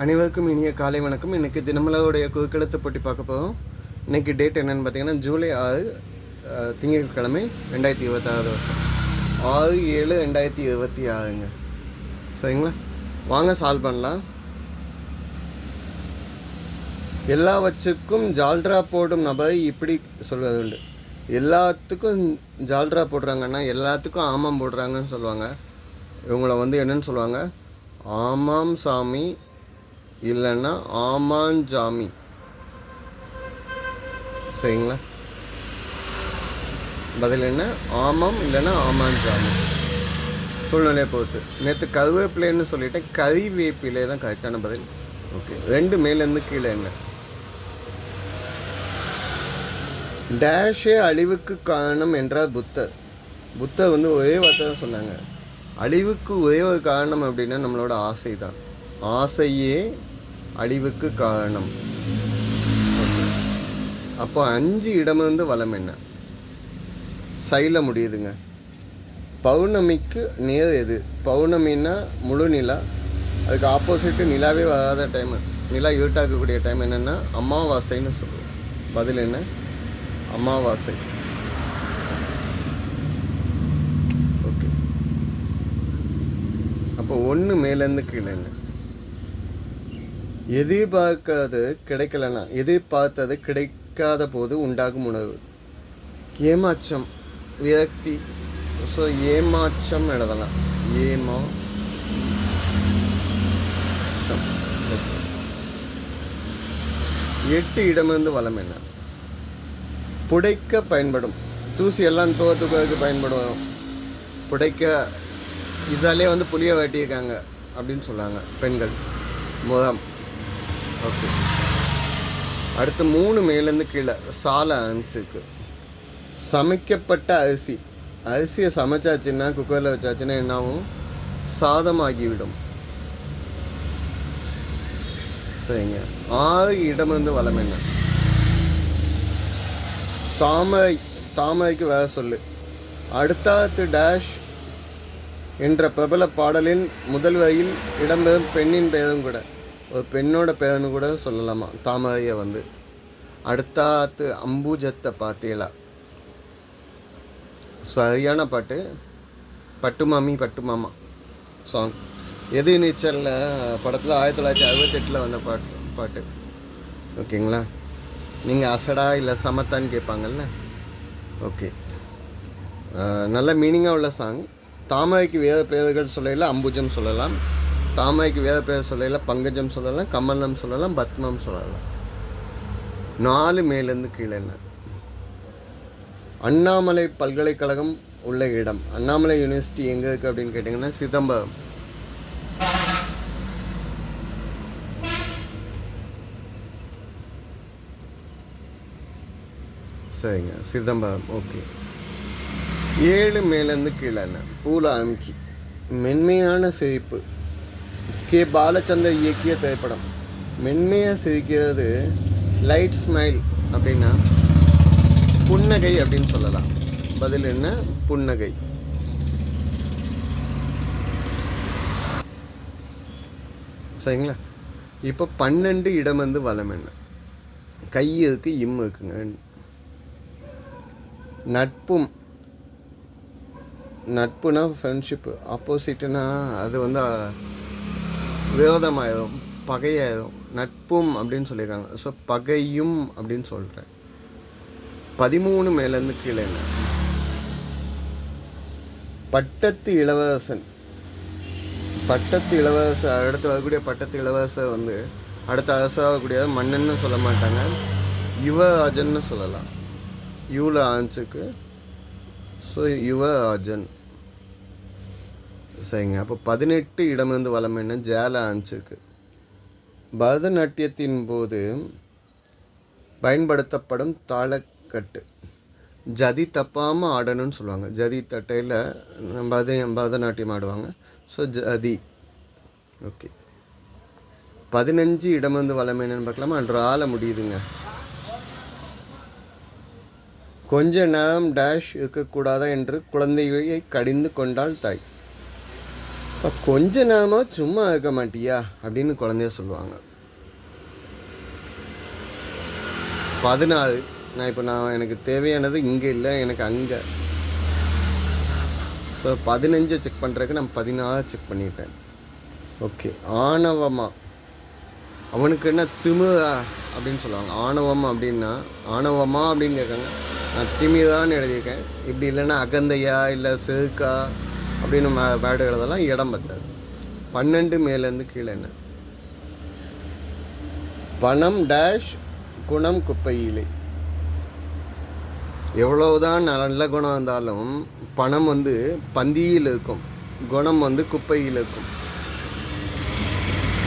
அனைவருக்கும் இனிய காலை வணக்கம். இன்றைக்கி தினமலருடைய குறுக்கெழுத்து போட்டி பார்க்க போகிறோம். இன்றைக்கி டேட் என்னென்னு பார்த்தீங்கன்னா ஜூலை 6 திங்கட்கிழமை 2026 வருஷம் 6/7/2026ங்க. சரிங்களா, வாங்க சால்வ் பண்ணலாம். எல்லாவற்றுக்கும் ஜால்ட்ரா போடும் நபரை இப்படி சொல்வது உண்டு. எல்லாத்துக்கும் ஜால்ட்ரா போடுறாங்கன்னா எல்லாத்துக்கும் ஆமாம் போடுறாங்கன்னு சொல்லுவாங்க. இவங்கள என்னென்னு சொல்லுவாங்க, ஆமாம் சாமி இல்லைன்னா ஆமாஞ்சாமி. சரிங்களா, பதில் என்ன? ஆமாம் இல்லைன்னா ஆமாஞ்சாமி. சூழ்நிலையை பொறுத்து. நேற்று கருவேப்பிலைன்னு சொல்லிட்டேன், கறிவேப்பிலை தான் கரெக்டான பதில். ஓகே, 2 மேலேருந்து கீழே என்ன? டேஷே அழிவுக்கு காரணம் என்றார் புத்தர். புத்தர் ஒரே வார்த்தை தான் சொன்னாங்க, அழிவுக்கு ஒரே ஒரு காரணம் அப்படின்னா நம்மளோட ஆசை தான். ஆசையே அழிவுக்கு காரணம். அப்போ 5 இடமிருந்து வளம் என்ன? சைல முடியுதுங்க. பௌர்ணமிக்கு நேர் எது? பௌர்ணமின்னா முழு நிலா, அதுக்கு ஆப்போசிட்டு நிலாவே வராத டைமு, நிலா இருட்டாக்கக்கூடிய டைம் என்னென்னா அமாவாசைன்னு சொல்லுவோம். பதில் என்ன? அமாவாசை. ஓகே, அப்போ 1 மேலேருந்து கீழே என்ன? எதிர்பார்க்காது கிடைக்கலன்னா, எதிர்பார்த்தது கிடைக்காத போது உண்டாகும் உணர்வு. ஏமாற்றம், விரக்தி. ஸோ ஏமாற்றம் எழுதலாம். ஏமாற்றம். 8 இடமிருந்து வளம் என்ன? புடைக்க பயன்படும். தூசி எல்லாம் தோத்துக்கு பயன்படும். புடைக்க இதாலே புளிய வெட்டியிருக்காங்க அப்படின்னு சொன்னாங்க பெண்கள். முகம். ஓகே, அடுத்து 3 மேலேருந்து கீழே சாலை ஆன்சருக்கு. சமைக்கப்பட்ட அரிசி. அரிசியை சமைச்சாச்சுன்னா, குக்கரில் வச்சாச்சுன்னா என்னாகும்? சாதமாகிவிடும். சரிங்க, 6 இடமிருந்து வளம் என்ன? தாமரை. தாமரைக்கு வேற சொல்லு. அடுத்தாத்து டேஷ் என்ற பிரபல பாடலின் முதல் வரியில் இடம்பெறும் பெண்ணின் பெயரும் கூட. ஒரு பெண்ணோட பேருன்னு கூட சொல்லலாமா தாமரையை அடுத்தாத்து அம்புஜத்தை பார்த்தீங்களா? சரியான பாட்டு. பட்டுமாமி பட்டுமாமா சாங். எது நீச்சலில் படத்தில் 1968 வந்த பாட்டு. ஓகேங்களா, நீங்கள் அசடா இல்லை சமத்தான்னு கேட்பாங்கல்ல. ஓகே, நல்ல மீனிங்காக உள்ள சாங். தாமரைக்கு வேறு பேர்கள் சொல்லையில் அம்புஜம் சொல்லலாம். தாமரைக்கு வேறு பேர் சொல்லையில் பங்கஜம் சொல்லலாம், கமலம் சொல்லலாம், பத்மம் சொல்லலாம். 4 மேலேருந்து கீழே என்ன? அண்ணாமலை பல்கலைக்கழகம் உள்ள இடம். அண்ணாமலை யூனிவர்சிட்டி எங்கே இருக்குது அப்படின்னு கேட்டிங்கன்னா சிதம்பரம். சரிங்க, சிதம்பரம். ஓகே, 7 மேலேருந்து கீழே என்ன? பூலாம்கி. மென்மையான சிரிப்பு. கே பாலச்சந்தர் இயக்கிய திரைப்படம். மென்மையாக சிரிக்கிறது லைட் ஸ்மைல் அப்படின்னா புன்னகை அப்படின்னு சொல்லலாம். பதில் என்ன? புன்னகை. சரிங்களா, இப்போ 12 இடமிருந்து வளம் என்ன? கை இருக்கு, இம் இருக்குங்க. நட்பும். நட்புனா ஃப்ரெண்ட்ஷிப்பு. ஆப்போசிட்டுனா அது விரோதமாயிரும், பகையாயிரும். நட்பும் அப்படின்னு சொல்லியிருக்காங்க. ஸோ பகையும் அப்படின்னு சொல்கிறேன். 13 மேலேருந்து கீழே என்ன? பட்டத்து இளவரசன். பட்டத்து இளவரசர் அடுத்து வரக்கூடிய பட்டத்து இளவரசர் அடுத்த அரசாகக்கூடிய மன்னன்னு சொல்ல மாட்டாங்க, யுவராஜன்னு சொல்லலாம். யூல ஆன்ஸுக்கு. ஸோ யுவராஜன். சரிங்க, அப்போ 18 இடமிருந்து வளம் என்ன? ஜால ஆன்ஸுக்கு. பரதநாட்டியத்தின் போது பயன்படுத்தப்படும் தாளக்கட்டு. ஜதி தப்பாமல் ஆடணும்னு சொல்லுவாங்க. ஜதி தட்டையில் பரதநாட்டியம் ஆடுவாங்க. ஸோ ஜதி. ஓகே, 15 இடமிருந்து வளம் என்னன்னு பார்க்கலாமா? ட்ரால முடியுதுங்க. கொஞ்ச நேரம் டேஷ் இருக்கக்கூடாதா என்று குழந்தையை கடிந்து கொண்டாள் தாய். இப்போ கொஞ்ச நேரமாக சும்மா இருக்க மாட்டியா அப்படின்னு குழந்தைய சொல்லுவாங்க. 14 நான் எனக்கு தேவையானது இங்கே இல்லை, எனக்கு அங்கே. ஸோ 15 செக் பண்ணுறதுக்கு நான் 16 செக் பண்ணிட்டேன். ஓகே. ஆணவமாக அவனுக்கு என்ன திமிரா அப்படின்னு சொல்லுவாங்க. ஆணவம் அப்படின்னா ஆணவமா அப்படின்னு கேட்காங்க. நான் திமிதான்னு எழுதியிருக்கேன். இப்படி இல்லைன்னா அகந்தையா இல்லை செருக்கா அப்படின்னு பேடு எழுதலாம், இடம் பத்தாது. 12 மேலேருந்து கீழே என்ன? பணம் டேஷ் குணம் குப்பையிலே. எவ்வளவுதான் நல்ல குணம் இருந்தாலும் பணம் பந்தியில் இருக்கும், குணம் குப்பையில் இருக்கும்.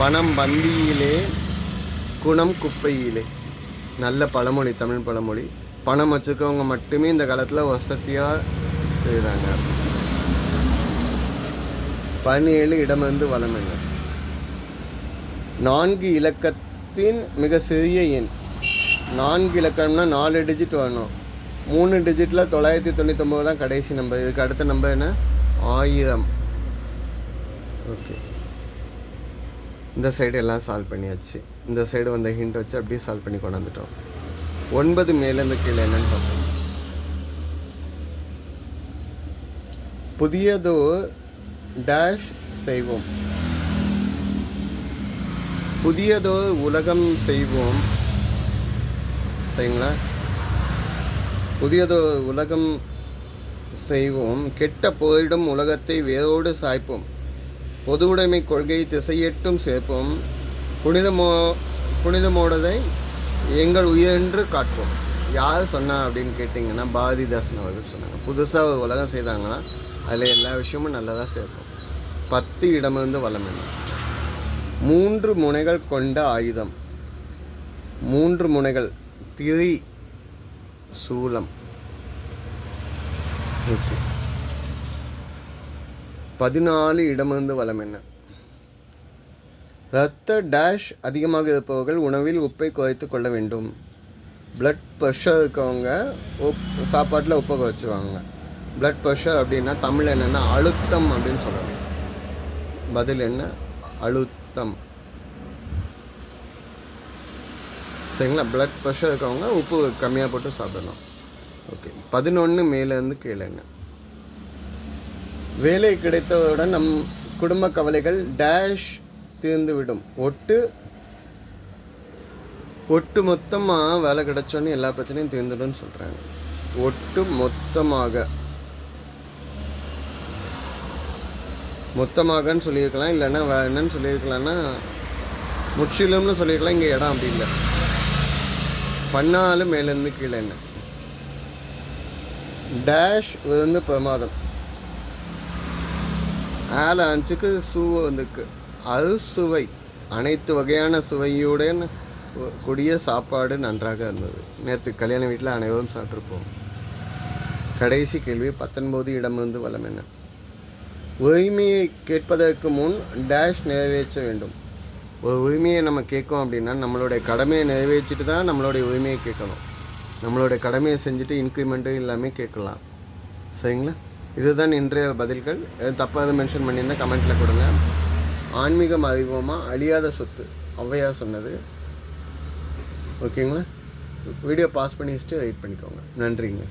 பணம் பந்தியிலே, குணம் குப்பையிலே. நல்ல பழமொழி, தமிழ் பழமொழி. பணம் வச்சுக்கவங்க மட்டுமே இந்த காலத்தில் வசதியாக எழுதாங்க. 17 இடமிருந்து வலம் என்ன? 4 இலக்கத்தின் மிக சிறிய எண். 4 இலக்கம்னா 4 டிஜிட் வரணும். 3 டிஜிட்டில் 999 தான் கடைசி நம்பர். இதுக்கு அடுத்த நம்பர் என்ன? 1000. ஓகே. இந்த சைடு எல்லாம் சால்வ் பண்ணியாச்சு. இந்த சைடு ஹிண்ட் வச்சு அப்படியே சால்வ் பண்ணி கொண்டு வந்துட்டோம். 9 மேலேருந்து கீழே என்னன்னு பார்ப்போம். புதியதோ டேஷ் செய்வோம். புதியதோ உலகம் செய்வோம். சரிங்களா? புதியதோ உலகம் செய்வோம். கெட்ட போயிடும் உலகத்தை வேரோடு சாய்ப்போம். பொது உடைமை கொள்கை திசையெட்டும் சேர்ப்போம். புனிதமோடதை எங்கள் உயர்ந்து காட்போம். யார் சொன்னா அப்படின்னு கேட்டிங்கன்னா பாரதிதாசன் அவர்கள் சொன்னாங்க. புதுசாக ஒரு உலகம் செய்தாங்கன்னா அதில் எல்லா விஷயமும் நல்லதாக சேர்ப்போம். 10 இடமிருந்து வலம் என்ன? 3 முனைகள் கொண்ட ஆயுதம். 3 முனைகள். திரி சூலம். ஓகே. 14 இடமிருந்து வலம் என்ன? இரத்த டேஷ் அதிகமாக இருப்பவர்கள் உணவில் உப்பை குறைத்து கொள்ள வேண்டும். பிளட் ப்ரெஷர் இருக்கவங்க சாப்பாட்டில் உப்பை குறைச்சிவாங்க. பிளட் ப்ரெஷர் அப்படின்னா தமிழ் என்னென்னா அழுத்தம் அப்படின்னு சொல்லணும். பதில் என்ன? அழுத்தம். சரிங்களா? பிளட் ப்ரெஷர் இருக்கவங்க உப்பு கம்மியாக போட்டு சாப்பிடணும். ஓகே. 11 மேலேருந்து கீழே என்ன? வேலை கிடைத்தவுடன் நம் குடும்ப கவலைகள் டேஷ் தீர்ந்துவிடும். ஒட்டு மொத்தமாக வேலை கிடைச்சோன்னு எல்லா பிரச்சனையும் தீர்ந்துடும்னு சொல்கிறாங்க. ஒட்டு மொத்தமாகன்னு சொல்லியிருக்கலாம், இல்லைன்னா என்னன்னு சொல்லியிருக்கலாம்னா முற்றிலும்னு சொல்லியிருக்கலாம். இங்கே இடம் அப்படி இல்லை. 14 மேலேருந்து கீழே என்ன? டேஷ் பிரமாதம். 5க்கு சூவை வந்துருக்கு. அறுசுவை. அனைத்து வகையான சுவையுடன் கூடிய சாப்பாடு நன்றாக இருந்தது. நேற்று கல்யாண வீட்டில் அனைவரும் சாப்பிட்ருப்போம். கடைசி கேள்வி 19 இடமிருந்து வலம் என்ன? உரிமையை கேட்பதற்கு முன் டேஷ் நிறைவேற்ற வேண்டும். ஒரு உரிமையை நம்ம கேட்கோம் அப்படின்னா நம்மளுடைய கடமையை நிறைவேற்றிட்டு தான் நம்மளுடைய உரிமையை கேட்கணும். நம்மளுடைய கடமையை செஞ்சுட்டு இன்க்ரிமெண்ட்டும் எல்லாமே கேட்கலாம். சரிங்களா? இதுதான் இன்றைய பதில்கள். தப்பாக எதுவும் மென்ஷன் பண்ணியிருந்தால் கமெண்ட்டில் கொடுங்க. ஆன்மீகம் அறிவோமா அழியாத சொத்து ஔவையார் சொன்னது. ஓகேங்களா? வீடியோ பாஸ் பண்ணி வச்சுட்டு வெயிட் பண்ணிக்கோங்க. நன்றிங்க.